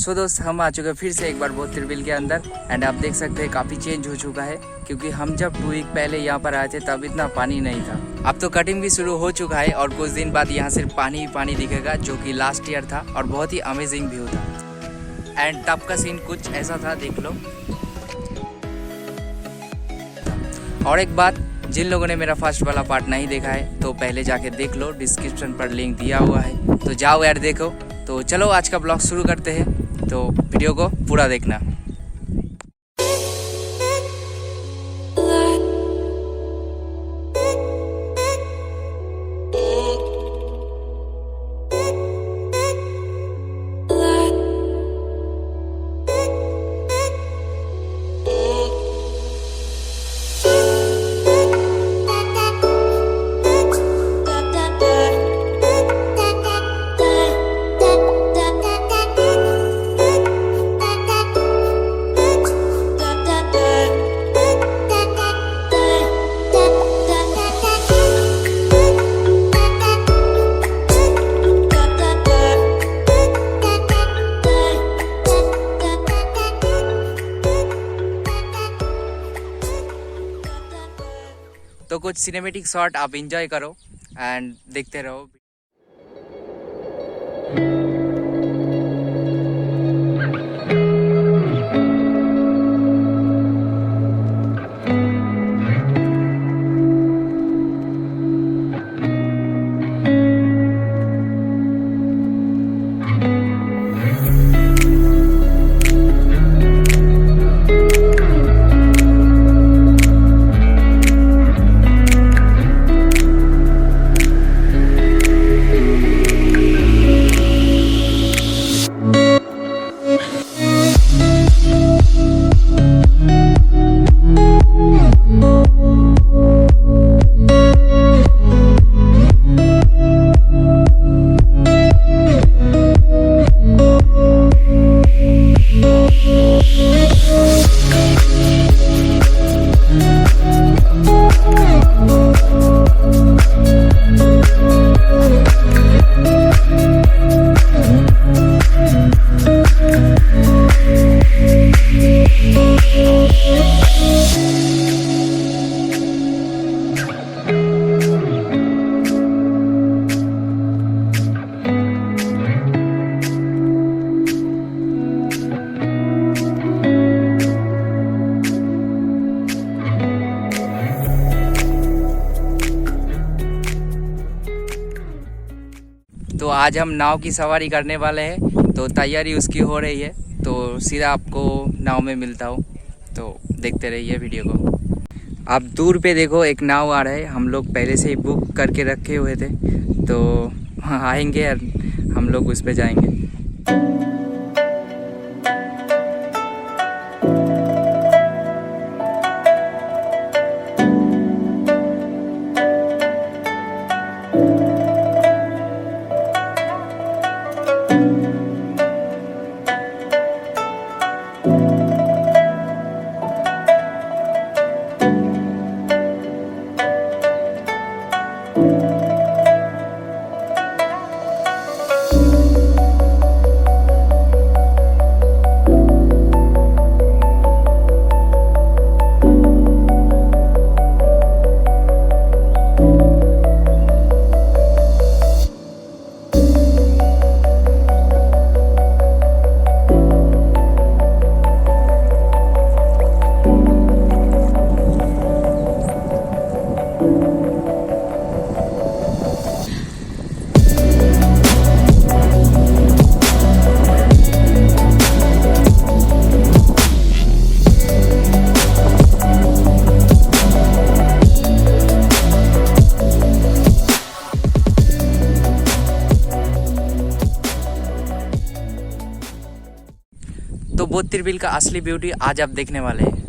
सो दोस्त हम आ चुके हैं फिर से एक बार बोर्टिर बिल के अंदर। एंड आप देख सकते हैं काफ़ी चेंज हो चुका है, क्योंकि हम जब 2 वीक पहले यहाँ पर आए थे तब इतना पानी नहीं था। अब तो कटिंग भी शुरू हो चुका है और कुछ दिन बाद यहाँ सिर्फ पानी ही पानी दिखेगा, जो कि लास्ट ईयर था और बहुत ही अमेजिंग व्यू था। एंड तब का सीन कुछ ऐसा था, देख लो। और एक बात, जिन लोगों ने मेरा फर्स्ट वाला पार्ट नहीं देखा है तो पहले जाके देख लो, डिस्क्रिप्शन पर लिंक दिया हुआ है, तो जाओ यार देखो। तो चलो आज का ब्लॉग शुरू करते हैं, तो वीडियो को पूरा देखना। तो कुछ सिनेमेटिक शॉट आप एंजॉय करो एंड देखते रहो। तो आज हम नाव की सवारी करने वाले हैं, तो तैयारी उसकी हो रही है। तो सीधा आपको नाव में मिलता हूँ, तो देखते रहिए वीडियो को। आप दूर पे देखो एक नाव आ रहा है, हम लोग पहले से ही बुक करके रखे हुए थे, तो आएंगे और हम लोग उस पे जाएंगे। तो बोर्टिर बिल का असली ब्यूटी आज आप देखने वाले हैं।